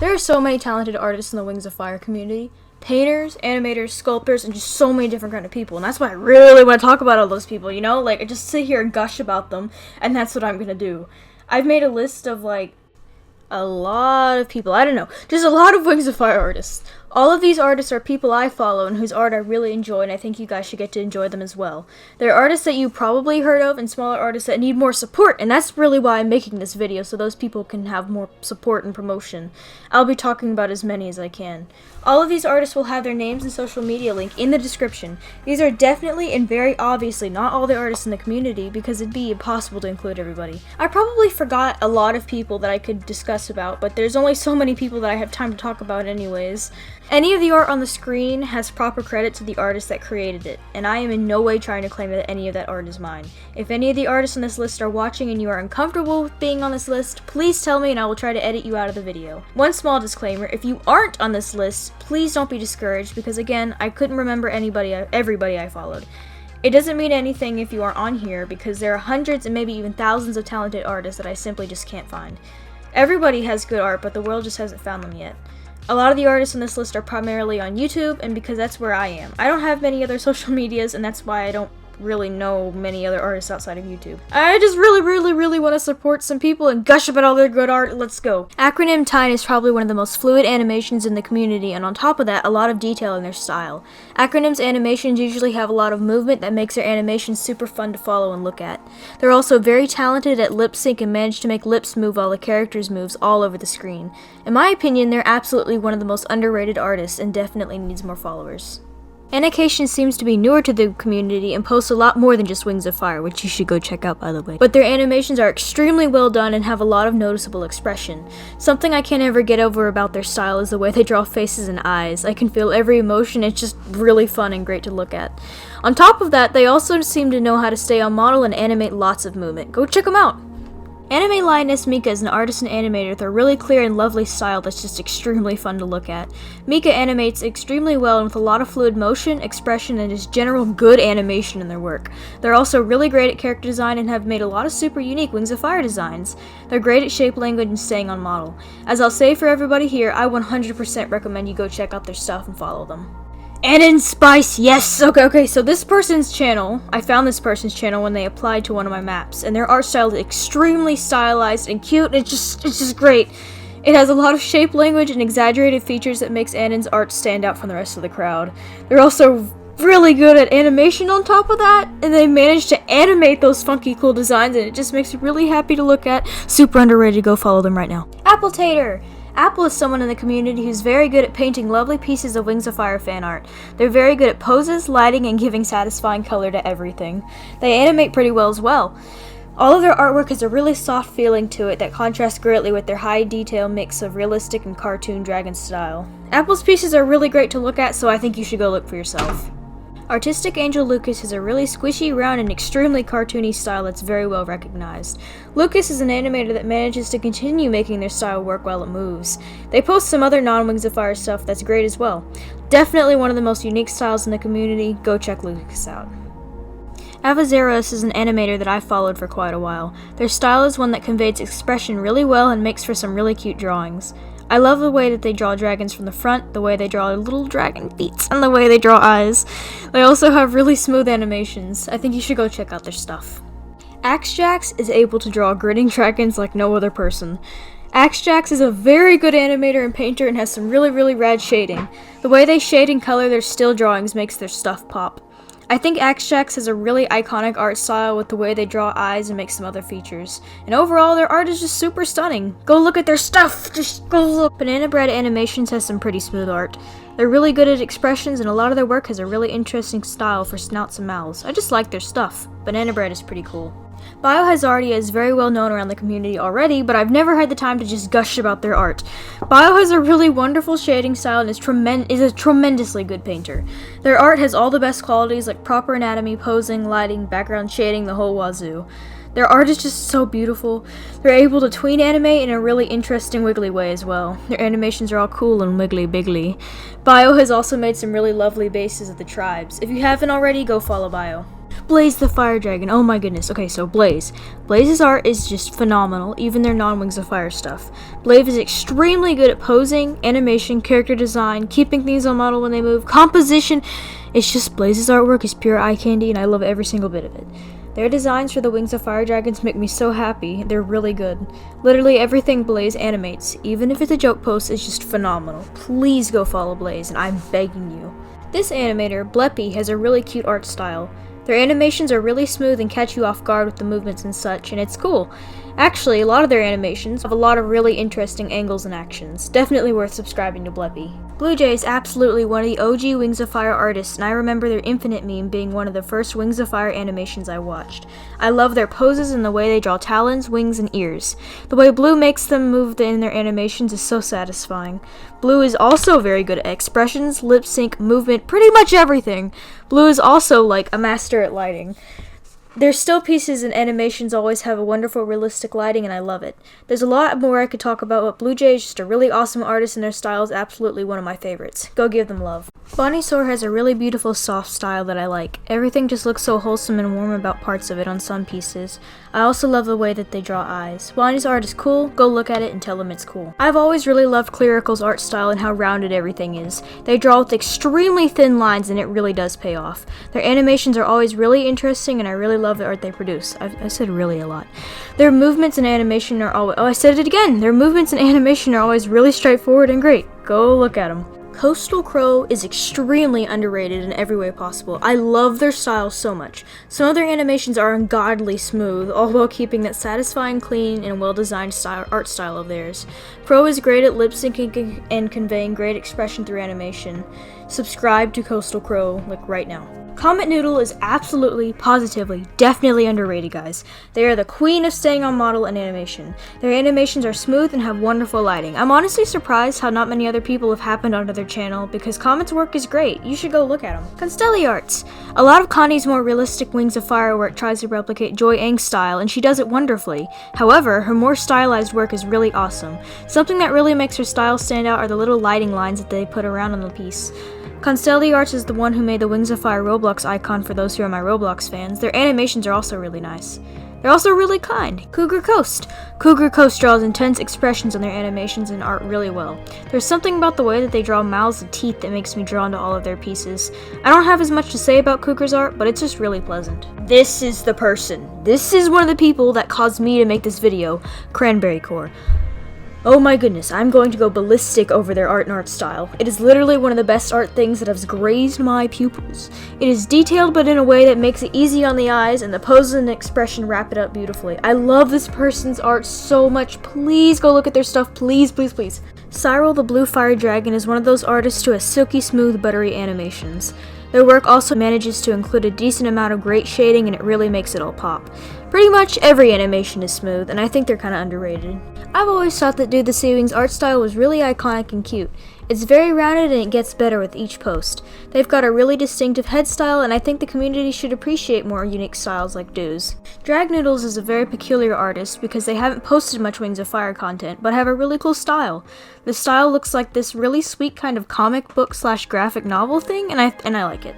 There are so many talented artists in the Wings of Fire community. Painters, animators, sculptors, and just so many different kind of people. And that's why I really want to talk about all those people, you know? Like, I just sit here and gush about them, and that's what I'm gonna do. I've made a list of, like, a lot of people. I don't know. Just a lot of Wings of Fire artists. All of these artists are people I follow and whose art I really enjoy, and I think you guys should get to enjoy them as well. They're artists that you probably heard of and smaller artists that need more support, and that's really why I'm making this video, so those people can have more support and promotion. I'll be talking about as many as I can. All of these artists will have their names and social media link in the description. These are definitely and very obviously not all the artists in the community because it'd be impossible to include everybody. I probably forgot a lot of people that I could discuss about, but there's only so many people that I have time to talk about anyways. Any of the art on the screen has proper credit to the artist that created it, and I am in no way trying to claim that any of that art is mine. If any of the artists on this list are watching and you are uncomfortable with being on this list, please tell me and I will try to edit you out of the video. One small disclaimer, if you aren't on this list, please don't be discouraged because again, I couldn't remember everybody I followed. It doesn't mean anything if you are on here because there are hundreds and maybe even thousands of talented artists that I simply just can't find. Everybody has good art, but the world just hasn't found them yet. A lot of the artists on this list are primarily on YouTube, and because that's where I am. I don't have many other social medias, and that's why I don't really know many other artists outside of YouTube. I just really want to support some people and gush about all their good art. Let's go. Acronym Tine is probably one of the most fluid animations in the community, and on top of that, a lot of detail in their style. Acronym's animations usually have a lot of movement that makes their animations super fun to follow and look at. They're also very talented at lip sync and manage to make lips move while the characters moves all over the screen. In my opinion, they're absolutely one of the most underrated artists and definitely needs more followers. Animation seems to be newer to the community and posts a lot more than just Wings of Fire, which you should go check out by the way. But their animations are extremely well done and have a lot of noticeable expression. Something I can't ever get over about their style is the way they draw faces and eyes. I can feel every emotion, it's just really fun and great to look at. On top of that, they also seem to know how to stay on model and animate lots of movement. Go check them out! Anime Lioness Mika is an artist and animator with a really clear and lovely style that's just extremely fun to look at. Mika animates extremely well and with a lot of fluid motion, expression, and just general good animation in their work. They're also really great at character design and have made a lot of super unique Wings of Fire designs. They're great at shape language and staying on model. As I'll say for everybody here, I 100% recommend you go check out their stuff and follow them. And in Spice, yes! Okay, so this person's channel, I found this person's channel when they applied to one of my maps, and their art style is extremely stylized and cute, and it's just great. It has a lot of shape language and exaggerated features that makes Annen's art stand out from the rest of the crowd. They're also really good at animation on top of that, and they managed to animate those funky cool designs, and it just makes me really happy to look at. Super underrated, go follow them right now. Apple Tater! Apple is someone in the community who's very good at painting lovely pieces of Wings of Fire fan art. They're very good at poses, lighting, and giving satisfying color to everything. They animate pretty well as well. All of their artwork has a really soft feeling to it that contrasts greatly with their high detail mix of realistic and cartoon dragon style. Apple's pieces are really great to look at, so I think you should go look for yourself. Artistic Angel Lucas has a really squishy, round, and extremely cartoony style that's very well recognized. Lucas is an animator that manages to continue making their style work while it moves. They post some other non-Wings of Fire stuff that's great as well. Definitely one of the most unique styles in the community, go check Lucas out. Avazaros is an animator that I've followed for quite a while. Their style is one that conveys expression really well and makes for some really cute drawings. I love the way that they draw dragons from the front, the way they draw little dragon feet, and the way they draw eyes. They also have really smooth animations. I think you should go check out their stuff. Axjax is able to draw grinning dragons like no other person. Axjax is a very good animator and painter and has some really rad shading. The way they shade and color their still drawings makes their stuff pop. I think Axjax has a really iconic art style with the way they draw eyes and make some other features. And overall, their art is just super stunning. Go look at their stuff! Just go look! Banana Bread Animations has some pretty smooth art. They're really good at expressions and a lot of their work has a really interesting style for snouts and mouths. I just like their stuff. Banana Bread is pretty cool. Biohazardia is very well known around the community already, but I've never had the time to just gush about their art. Bio has a really wonderful shading style and is a tremendously good painter. Their art has all the best qualities like proper anatomy, posing, lighting, background shading, the whole wazoo. Their art is just so beautiful. They're able to tween animate in a really interesting wiggly way as well. Their animations are all cool and wiggly biggly. Bio has also made some really lovely bases of the tribes. If you haven't already, go follow Bio. BlazetheFire Dragon. Oh my goodness. Okay, so Blaze's art is just phenomenal, even their non-Wings of Fire stuff. Blaze is extremely good at posing, animation, character design, keeping things on model when they move, composition. It's just Blaze's artwork is pure eye candy, and I love every single bit of it. Their designs for the Wings of Fire Dragons make me so happy. They're really good. Literally everything Blaze animates, even if it's a joke post, is just phenomenal. Please go follow Blaze, and I'm begging you. This animator, Bleppy, has a really cute art style. Their animations are really smooth and catch you off guard with the movements and such, and it's cool. Actually, a lot of their animations have a lot of really interesting angles and actions. Definitely worth subscribing to Bleppy. Blue Jay is absolutely one of the OG Wings of Fire artists, and I remember their Infinite meme being one of the first Wings of Fire animations I watched. I love their poses and the way they draw talons, wings, and ears. The way Blue makes them move in their animations is so satisfying. Blue is also very good at expressions, lip sync, movement, pretty much everything. Blue is also like a master at lighting. Their still pieces and animations always have a wonderful realistic lighting, and I love it. There's a lot more I could talk about, but Blue Jay is just a really awesome artist, and their style is absolutely one of my favorites. Go give them love. Bonnie Soar has a really beautiful soft style that I like. Everything just looks so wholesome and warm about parts of it on some pieces. I also love the way that they draw eyes. Bonnie's art is cool, go look at it and tell them it's cool. I've always really loved Clerical's art style and how rounded everything is. They draw with extremely thin lines, and it really does pay off. Their animations are always really interesting, and I really love the art they produce. I said really a lot. Their movements and animation are always— oh, I said it again! Their movements and animation are always really straightforward and great. Go look at them. Coastal Crow is extremely underrated in every way possible. I love their style so much. Some of their animations are ungodly smooth, all while keeping that satisfying, clean, and well-designed art style of theirs. Crow is great at lip-syncing and conveying great expression through animation. Subscribe to Coastal Crow, like right now. Comet Noodle is absolutely, positively, definitely underrated, guys. They are the queen of staying on model and animation. Their animations are smooth and have wonderful lighting. I'm honestly surprised how not many other people have happened onto their channel, because Comet's work is great. You should go look at them. Constelli Arts. A lot of Connie's more realistic Wings of Fire work tries to replicate Joy Ang's style, and she does it wonderfully. However, her more stylized work is really awesome. Something that really makes her style stand out are the little lighting lines that they put around on the piece. Constelli Arts is the one who made the Wings of Fire Roblox icon for those who are my Roblox fans. Their animations are also really nice. They're also really kind. Cougar Coast. Cougar Coast draws intense expressions on their animations and art really well. There's something about the way that they draw mouths and teeth that makes me drawn to all of their pieces. I don't have as much to say about Cougar's art, but it's just really pleasant. This is the person. This is one of the people that caused me to make this video, cranberrycore. Oh my goodness, I'm going to go ballistic over their art and art style. It is literally one of the best art things that has grazed my pupils. It is detailed, but in a way that makes it easy on the eyes, and the poses and expression wrap it up beautifully. I love this person's art so much. Please go look at their stuff, please, please, please. CyriltheBluefire Dragon is one of those artists who has silky smooth, buttery animations. Their work also manages to include a decent amount of great shading, and it really makes it all pop. Pretty much every animation is smooth, and I think they're kinda underrated. I've always thought that Dude the Seawing's art style was really iconic and cute. It's very rounded, and it gets better with each post. They've got a really distinctive head style, and I think the community should appreciate more unique styles like Dude's. Dragnoodles is a very peculiar artist because they haven't posted much Wings of Fire content, but have a really cool style. The style looks like this really sweet kind of comic book / graphic novel thing, and I like it.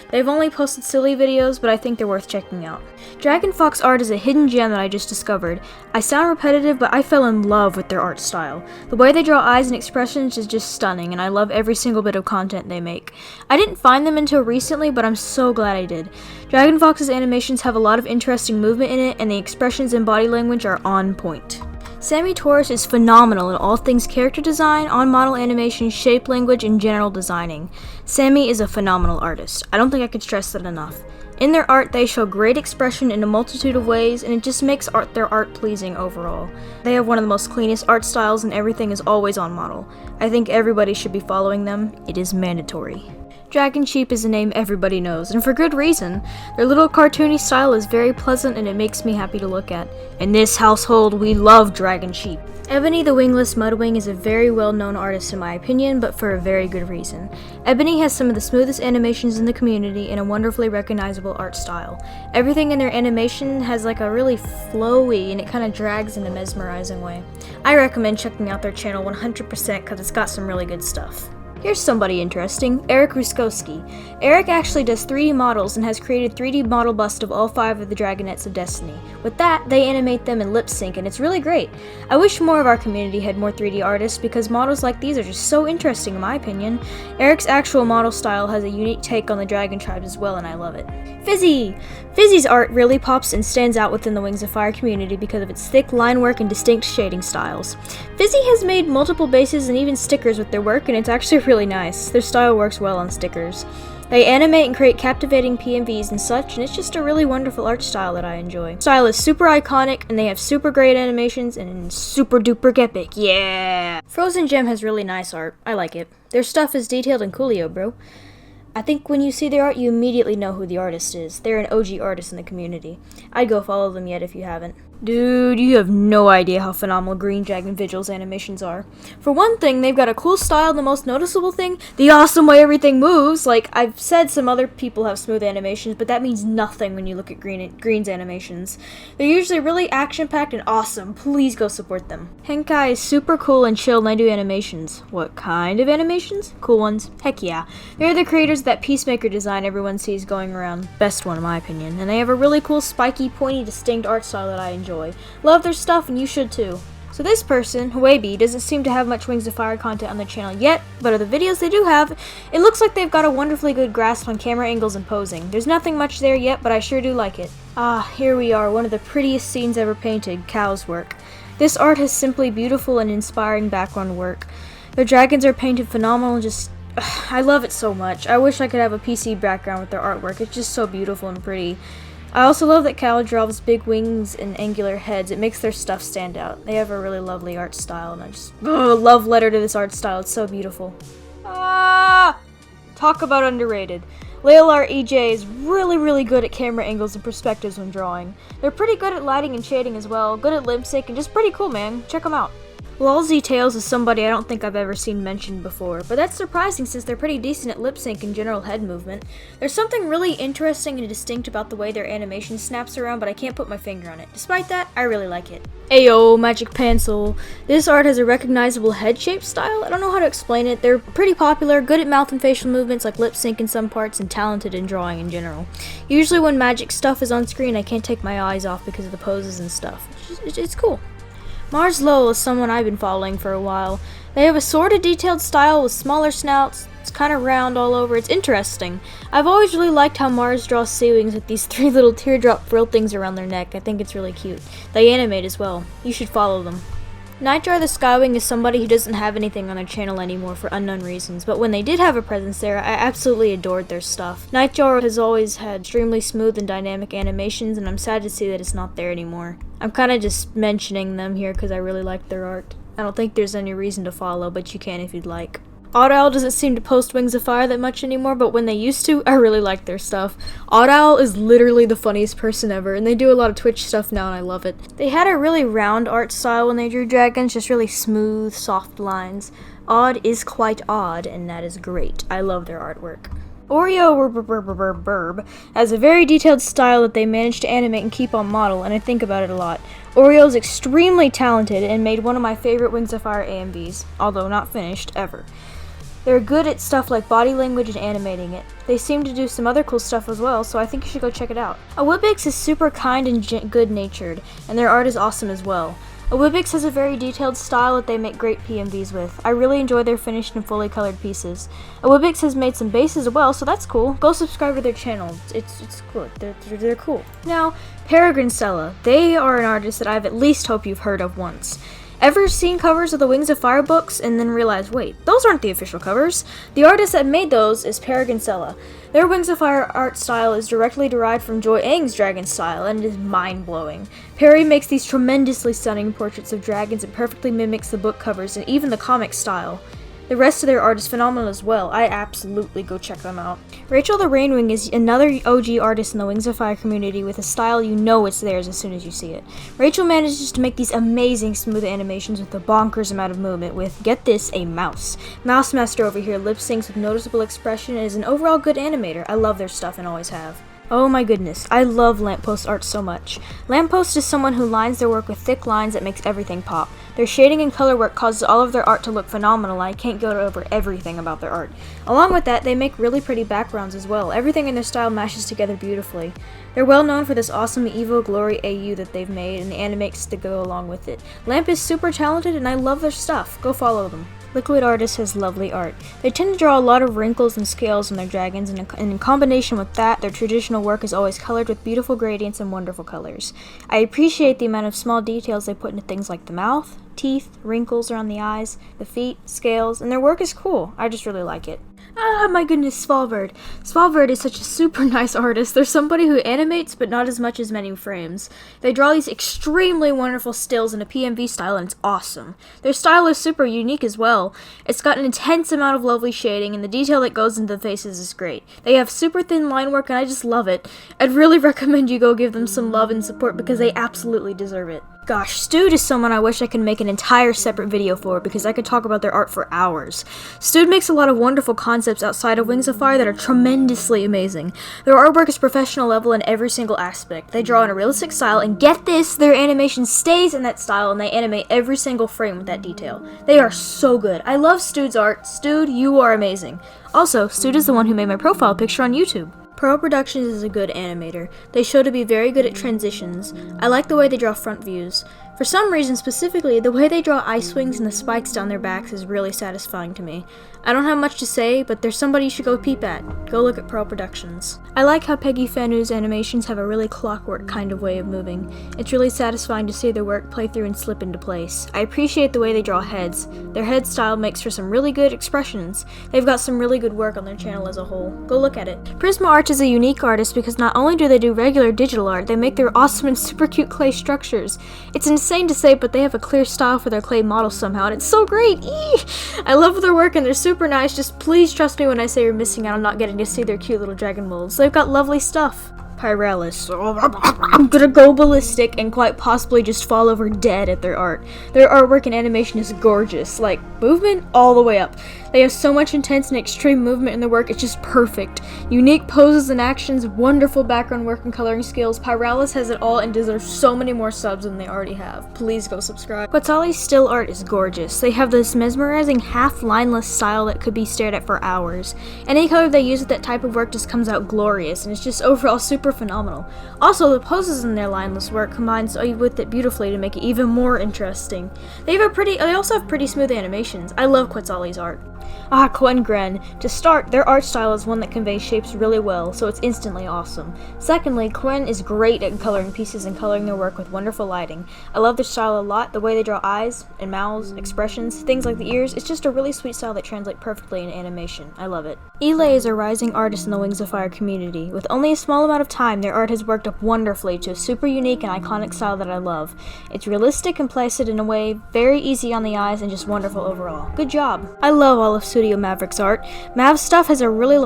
They've only posted silly videos, but I think they're worth checking out. Dragonfox Art is a hidden gem that I just discovered. I sound repetitive, but I fell in love with their art style. The way they draw eyes and expressions is just stunning, and I love every single bit of content they make. I didn't find them until recently, but I'm so glad I did. Dragonfox's animations have a lot of interesting movement in it, and the expressions and body language are on point. Sammy Torres is phenomenal in all things character design, on-model animation, shape language, and general designing. Sammy is a phenomenal artist. I don't think I could stress that enough. In their art, they show great expression in a multitude of ways, and it just makes their art pleasing overall. They have one of the most cleanest art styles, and everything is always on model. I think everybody should be following them. It is mandatory. Dragon Sheep is a name everybody knows, and for good reason. Their little cartoony style is very pleasant, and it makes me happy to look at. In this household, we love Dragon Sheep. Ebony the Wingless Mudwing is a very well-known artist in my opinion, but for a very good reason. Ebony has some of the smoothest animations in the community and a wonderfully recognizable art style. Everything in their animation has like a really flowy, and it kind of drags in a mesmerizing way. I recommend checking out their channel 100% because it's got some really good stuff. Here's somebody interesting, Eric Ruskoski. Eric actually does 3D models and has created 3D model bust of all 5 of the Dragonettes of Destiny. With that, they animate them in lip sync and it's really great. I wish more of our community had more 3D artists because models like these are just so interesting in my opinion. Eric's actual model style has a unique take on the dragon tribes as well and I love it. FIZZY! FIZZY's art really pops and stands out within the Wings of Fire community because of its thick line work and distinct shading styles. FIZZY has made multiple bases and even stickers with their work and it's actually really nice. Their style works well on stickers. They animate and create captivating PMVs and such, and it's just a really wonderful art style that I enjoy. Style is super iconic, and they have super great animations and super duper epic, yeah! Frozen Gem has really nice art. I like it. Their stuff is detailed and coolio, bro. I think when you see their art, you immediately know who the artist is. They're an OG artist in the community. I'd go follow them yet if you haven't. Dude, you have no idea how phenomenal Green Dragon Vigil's animations are. For one thing, they've got a cool style, and the most noticeable thing, the awesome way everything moves. Like, I've said some other people have smooth animations, but that means nothing when you look at Green's animations. They're usually really action-packed and awesome. Please go support them. Henki is super cool and chill, and I do animations. What kind of animations? Cool ones. Heck yeah. They're the creators of that Peacemaker design everyone sees going around. Best one in my opinion. And they have a really cool, spiky, pointy, distinct art style that I enjoy. Love their stuff and you should too. So this person, Huebi, doesn't seem to have much Wings of Fire content on their channel yet, but of the videos they do have, it looks like they've got a wonderfully good grasp on camera angles and posing. There's nothing much there yet, but I sure do like it. Ah, here we are, one of the prettiest scenes ever painted, Cow's work. This art has simply beautiful and inspiring background work. Their dragons are painted phenomenal, just I love it so much. I wish I could have a PC background with their artwork. It's just so beautiful and pretty. I also love that Cal draws big wings and angular heads. It makes their stuff stand out. They have a really lovely art style, and I just love letter to this art style. It's so beautiful. Ah! Talk about underrated. Lil Art EJ is really good at camera angles and perspectives when drawing. They're pretty good at lighting and shading as well, good at lip sync, and just pretty cool, man. Check them out. Lolzy Tales is somebody I don't think I've ever seen mentioned before, but that's surprising since they're pretty decent at lip sync and general head movement. There's something really interesting and distinct about the way their animation snaps around, but I can't put my finger on it. Despite that, I really like it. Ayo, Magic Pencil. This art has a recognizable head shape style. I don't know how to explain it. They're pretty popular, good at mouth and facial movements like lip sync in some parts, and talented in drawing in general. Usually when Magic stuff is on screen, I can't take my eyes off because of the poses and stuff. It's cool. Mars Lowell is someone I've been following for a while. They have a sort of detailed style with smaller snouts. It's kind of round all over. It's interesting. I've always really liked how Mars draws SeaWings with these 3 little teardrop frill things around their neck. I think it's really cute. They animate as well. You should follow them. Nightjar the SkyWing is somebody who doesn't have anything on their channel anymore for unknown reasons, but when they did have a presence there, I absolutely adored their stuff. Nightjar has always had extremely smooth and dynamic animations, and I'm sad to see that it's not there anymore. I'm kind of just mentioning them here because I really like their art. I don't think there's any reason to follow, but you can if you'd like. Odd Owl doesn't seem to post Wings of Fire that much anymore, but when they used to, I really liked their stuff. Odd Owl is literally the funniest person ever, and they do a lot of Twitch stuff now, and I love it. They had a really round art style when they drew dragons, just really smooth, soft lines. Odd is quite odd, and that is great. I love their artwork. Oreo Burb has a very detailed style that they managed to animate and keep on model, and I think about it a lot. Oreo is extremely talented and made one of my favorite Wings of Fire AMVs, although not finished, ever. They're good at stuff like body language and animating it. They seem to do some other cool stuff as well, so I think you should go check it out. Awibix is super kind and good-natured, and their art is awesome as well. Awibix has a very detailed style that they make great PMVs with. I really enjoy their finished and fully colored pieces. Awibix has made some bases as well, so that's cool. Go subscribe to their channel. It's cool. They're cool. Now, Peregrine Stella. They are an artist that I've at least hope you've heard of once. Ever seen covers of the Wings of Fire books and then realized, wait, those aren't the official covers? The artist that made those is Peregrine Stella. Their Wings of Fire art style is directly derived from Joy Eng's dragon style, and it is mind-blowing. Perry makes these tremendously stunning portraits of dragons and perfectly mimics the book covers and even the comic style. The rest of their art is phenomenal as well. I absolutely go check them out. Rachel the Rainwing is another OG artist in the Wings of Fire community with a style you know it's theirs as soon as you see it. Rachel manages to make these amazing smooth animations with a bonkers amount of movement with, get this, a mouse. Mouse Master over here lip syncs with noticeable expression and is an overall good animator. I love their stuff and always have. Oh my goodness, I love Lamppost art so much. Lamppost is someone who lines their work with thick lines that makes everything pop. Their shading and color work causes all of their art to look phenomenal. I can't go over everything about their art. Along with that, they make really pretty backgrounds as well. Everything in their style mashes together beautifully. They're well known for this awesome Evo Glory AU that they've made and the animates to go along with it. Lamp is super talented and I love their stuff. Go follow them. Liquid Artist has lovely art. They tend to draw a lot of wrinkles and scales in their dragons, and in combination with that, their traditional work is always colored with beautiful gradients and wonderful colors. I appreciate the amount of small details they put into things like the mouth, teeth, wrinkles around the eyes, the feet, scales, and their work is cool. I just really like it. Ah, my goodness, Svalbard. Svalbard is such a super nice artist. They're somebody who animates, but not as much as many frames. They draw these extremely wonderful stills in a PMV style, and it's awesome. Their style is super unique as well. It's got an intense amount of lovely shading, and the detail that goes into the faces is great. They have super thin line work, and I just love it. I'd really recommend you go give them some love and support because they absolutely deserve it. Gosh, Stewed is someone I wish I could make an entire separate video for because I could talk about their art for hours. Stewed makes a lot of wonderful concepts outside of Wings of Fire that are tremendously amazing. Their artwork is professional level in every single aspect. They draw in a realistic style, and get this, their animation stays in that style and they animate every single frame with that detail. They are so good. I love Stewed's art. Stewed, you are amazing. Also, Stewed is the one who made my profile picture on YouTube. Pearl Productions is a good animator. They show to be very good at transitions. I like the way they draw front views. For some reason specifically, the way they draw ice wings and the spikes down their backs is really satisfying to me. I don't have much to say, but there's somebody you should go peep at. Go look at Pearl Productions. I like how Peggy Fanu's animations have a really clockwork kind of way of moving. It's really satisfying to see their work play through and slip into place. I appreciate the way they draw heads. Their head style makes for some really good expressions. They've got some really good work on their channel as a whole. Go look at it. Prisma Arts is a unique artist because not only do they do regular digital art, they make their awesome and super cute clay structures. It's insane to say, but they have a clear style for their clay models somehow, and it's so great! Eee! I love their work and they're super nice. Just please trust me when I say you're missing out on not getting to see their cute little dragon molds. They've got lovely stuff. Pyralis. I'm gonna go ballistic and quite possibly just fall over dead at their art. Their artwork and animation is gorgeous, like movement all the way up. They have so much intense and extreme movement in their work, it's just perfect. Unique poses and actions, wonderful background work and coloring skills. Pyralis has it all and deserves so many more subs than they already have. Please go subscribe. Quetzali's still art is gorgeous. They have this mesmerizing half-lineless style that could be stared at for hours. Any color they use with that type of work just comes out glorious, and it's just overall super phenomenal. Also, the poses in their lineless work combines with it beautifully to make it even more interesting. They also have pretty smooth animations. I love Quetzali's art. Quen Gren. To start, their art style is one that conveys shapes really well, so it's instantly awesome. Secondly, Quen is great at coloring pieces and coloring their work with wonderful lighting. I love their style a lot, the way they draw eyes and mouths, expressions, things like the ears. It's just a really sweet style that translates perfectly in animation. I love it. Elay is a rising artist in the Wings of Fire community. With only a small amount of time, their art has worked up wonderfully to a super unique and iconic style that I love. It's realistic and placed in a way very easy on the eyes and just wonderful overall. Good job. I love all of Studio Maverick's art. Mav's stuff has a really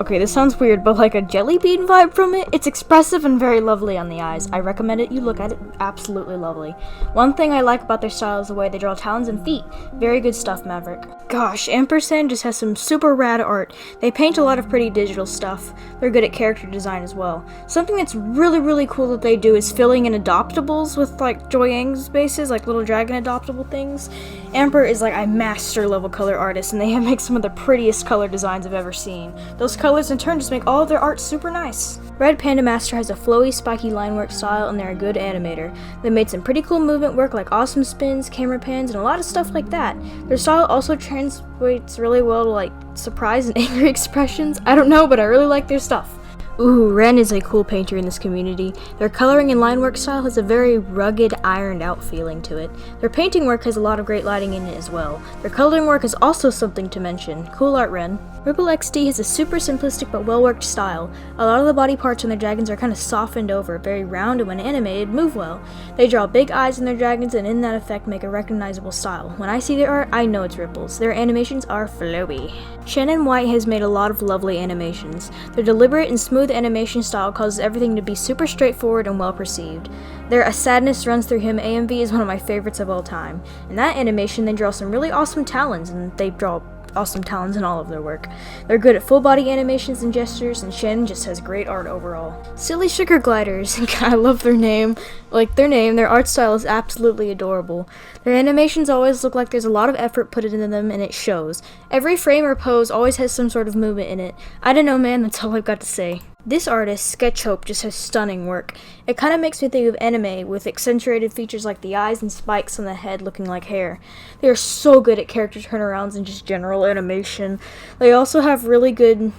okay, this sounds weird, but like a jelly bean vibe from it. It's expressive and very lovely on the eyes. I recommend it. You look at it. Absolutely lovely. One thing I like about their style is the way they draw talons and feet. Very good stuff, Maverick. Gosh, Ampersand just has some super rad art. They paint a lot of pretty digital stuff. They're good at character design as well. Something that's really cool that they do is filling in adoptables with like Joyang's bases, like little dragon adoptable things. Amper is like a master level color artist, and they make some of the prettiest color designs I've ever seen. Those colors in turn just make all of their art super nice. RedPanda Master has a flowy, spiky line work style, and they're a good animator. They made some pretty cool movement work like awesome spins, camera pans, and a lot of stuff like that. Their style also translates really well to like surprise and angry expressions. I don't know, but I really like their stuff. Ooh, Ren is a cool painter in this community. Their coloring and line work style has a very rugged, ironed out feeling to it. Their painting work has a lot of great lighting in it as well. Their coloring work is also something to mention. Cool art, Ren. Ripple XD has a super simplistic but well-worked style. A lot of the body parts in their dragons are kind of softened over, very round, and when animated, move well. They draw big eyes in their dragons, and in that effect make a recognizable style. When I see their art, I know it's Ripples. Their animations are flowy. Shannon White has made a lot of lovely animations. Their deliberate and smooth animation style causes everything to be super straightforward and well perceived. Their A Sadness Runs Through Him AMV is one of my favorites of all time. In that animation, they draw some really awesome talons, and they draw awesome talents in all of their work. They're good at full body animations and gestures, and Shannon just has great art overall. Silly Sugar Gliders, I love their name. Their art style is absolutely adorable. Their animations always look like there's a lot of effort put into them, and it shows. Every frame or pose always has some sort of movement in it. I don't know, man, that's all I've got to say. This artist, Sketch Hope, just has stunning work. It kind of makes me think of anime, with accentuated features like the eyes and spikes on the head looking like hair. They are so good at character turnarounds and just general animation. They also have really good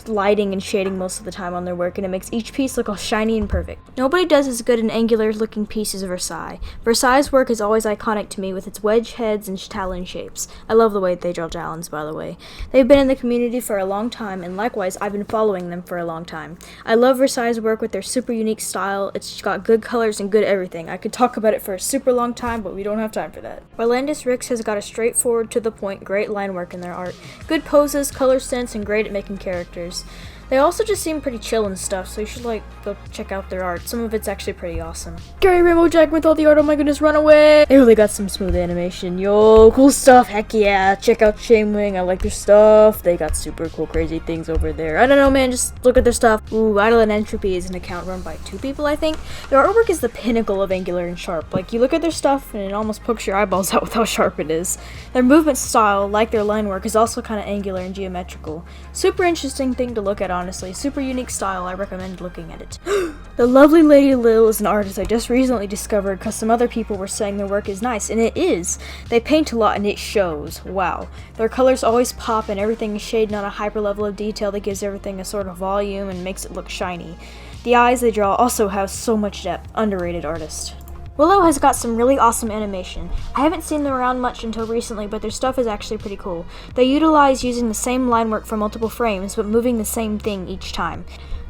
lighting and shading most of the time on their work, and it makes each piece look all shiny and perfect. Nobody does as good an angular looking piece as Versailles. Versailles' work is always iconic to me with its wedge heads and talon shapes. I love the way they draw talons, by the way. They've been in the community for a long time, and likewise, I've been following them for a long time. I love Versailles' work with their super unique style. It's got good colors and good everything. I could talk about it for a super long time, but we don't have time for that. Orlandis Rix has got a straightforward, to the point, great line work in their art. Good poses, color sense, and great at making characters. They also just seem pretty chill and stuff, so you should go check out their art. Some of it's actually pretty awesome. Gary Rainbow Dragon with all the art, oh my goodness, run away! They really got some smooth animation. Yo, cool stuff, heck yeah! Check out Shamewing, I like their stuff. They got super cool crazy things over there. I don't know, man, just look at their stuff. Ooh, Idle and Entropy is an account run by 2 people, I think. Their artwork is the pinnacle of angular and sharp. You look at their stuff and it almost pokes your eyeballs out with how sharp it is. Their movement style, like their line work, is also kind of angular and geometrical. Super interesting thing to look at, honestly. Super unique style, I recommend looking at it. The Lovely Lady Lil is an artist I just recently discovered because some other people were saying their work is nice, and it is. They paint a lot and it shows. Wow. Their colors always pop and everything is shaded on a hyper level of detail that gives everything a sort of volume and makes it look shiny. The eyes they draw also have so much depth. Underrated artist. Willow has got some really awesome animation. I haven't seen them around much until recently, but their stuff is actually pretty cool. They utilize using the same line work for multiple frames, but moving the same thing each time.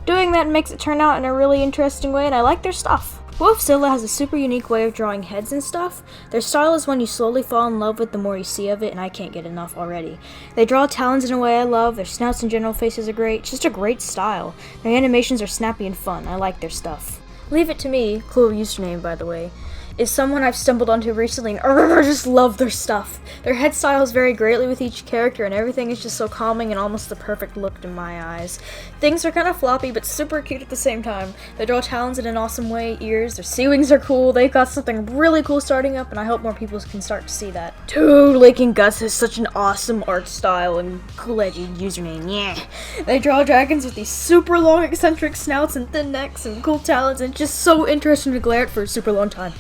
Doing that makes it turn out in a really interesting way, and I like their stuff. Wolfzilla has a super unique way of drawing heads and stuff. Their style is one you slowly fall in love with the more you see of it, and I can't get enough already. They draw talons in a way I love, their snouts and general faces are great, it's just a great style. Their animations are snappy and fun, I like their stuff. Leave It To Me, cool username by the way, is someone I've stumbled onto recently and I just love their stuff. Their head styles vary greatly with each character and everything is just so calming and almost the perfect look in my eyes. Things are kind of floppy but super cute at the same time. They draw talons in an awesome way, ears, their sea-wings are cool, they've got something really cool starting up and I hope more people can start to see that. Dude, Lincoln Gutz has such an awesome art style and cool edgy username, yeah. They draw dragons with these super long eccentric snouts and thin necks and cool talons and just so interesting to glare at for a super long time.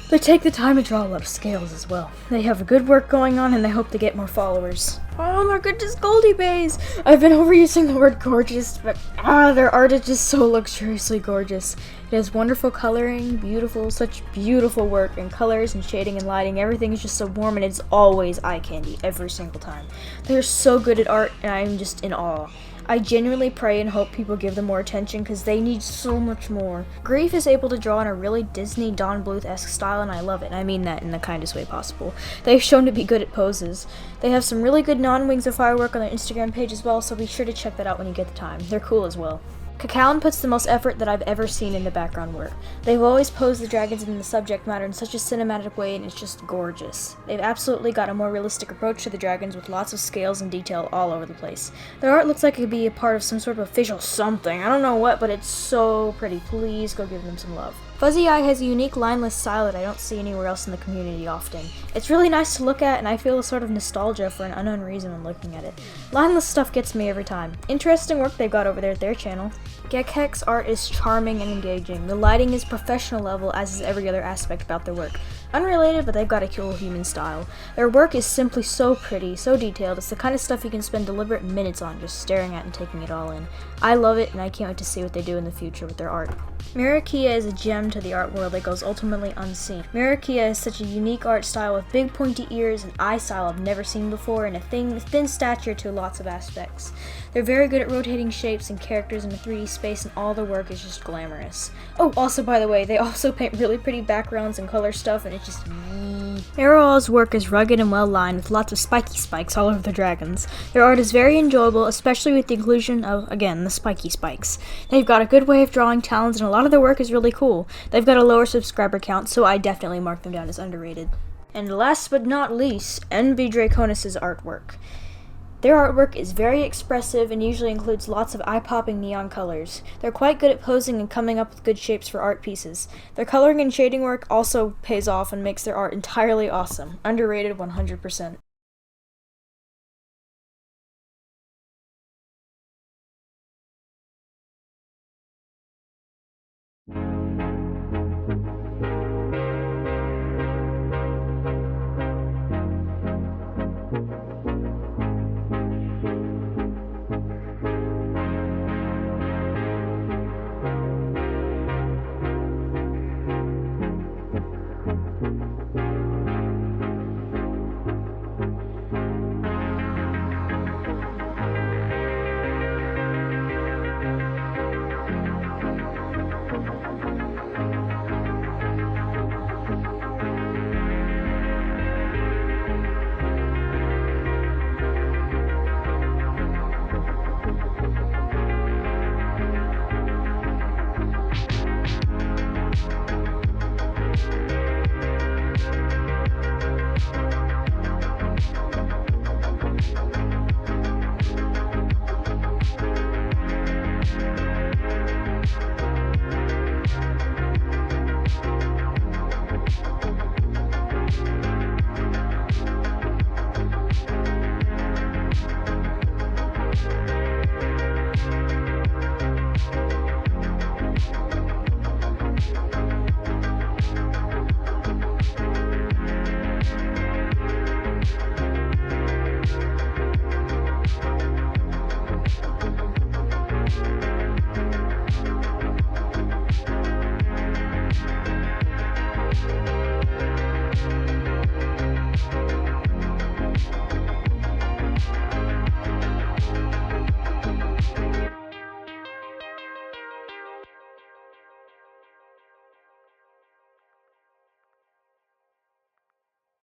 They take the time to draw a lot of scales as well. They have good work going on and they hope to get more followers. Oh my goodness, Goldie Bays! I've been overusing the word gorgeous, but their art is just so luxuriously gorgeous. It has wonderful coloring, such beautiful work, and colors and shading and lighting. Everything is just so warm and it's always eye candy every single time. They're so good at art and I'm just in awe. I genuinely pray and hope people give them more attention because they need so much more. Grief is able to draw in a really Disney Don Bluth-esque style and I love it. I mean that in the kindest way possible. They've shown to be good at poses. They have some really good non-Wings of Fire work on their Instagram page as well, so be sure to check that out when you get the time. They're cool as well. Cacao puts the most effort that I've ever seen in the background work. They've always posed the dragons in the subject matter in such a cinematic way and it's just gorgeous. They've absolutely got a more realistic approach to the dragons with lots of scales and detail all over the place. Their art looks like it could be a part of some sort of official something. I don't know what, but it's so pretty. Please go give them some love. Fuzzy Eye has a unique lineless style that I don't see anywhere else in the community often. It's really nice to look at and I feel a sort of nostalgia for an unknown reason when looking at it. Lineless stuff gets me every time. Interesting work they've got over there at their channel. Gekhek's art is charming and engaging. The lighting is professional level as is every other aspect about their work. Unrelated, but they've got a cool human style. Their work is simply so pretty, so detailed, it's the kind of stuff you can spend deliberate minutes on just staring at and taking it all in. I love it and I can't wait to see what they do in the future with their art. Mirakia is a gem to the art world that goes ultimately unseen. Mirakia has such a unique art style with big pointy ears and eye style I've never seen before and a thin stature to lots of aspects. They're very good at rotating shapes and characters in a 3D space and all their work is just glamorous. Oh, also by the way, they also paint really pretty backgrounds and color stuff and it's just Arrowall's work is rugged and well lined with lots of spiky spikes all over the dragons. Their art is very enjoyable, especially with the inclusion of, again, the spiky spikes. They've got a good way of drawing talons and a lot of their work is really cool. They've got a lower subscriber count, so I definitely mark them down as underrated. And last but not least, enbydraconis' artwork. Their artwork is very expressive and usually includes lots of eye-popping neon colors. They're quite good at posing and coming up with good shapes for art pieces. Their coloring and shading work also pays off and makes their art entirely awesome. Underrated 100%.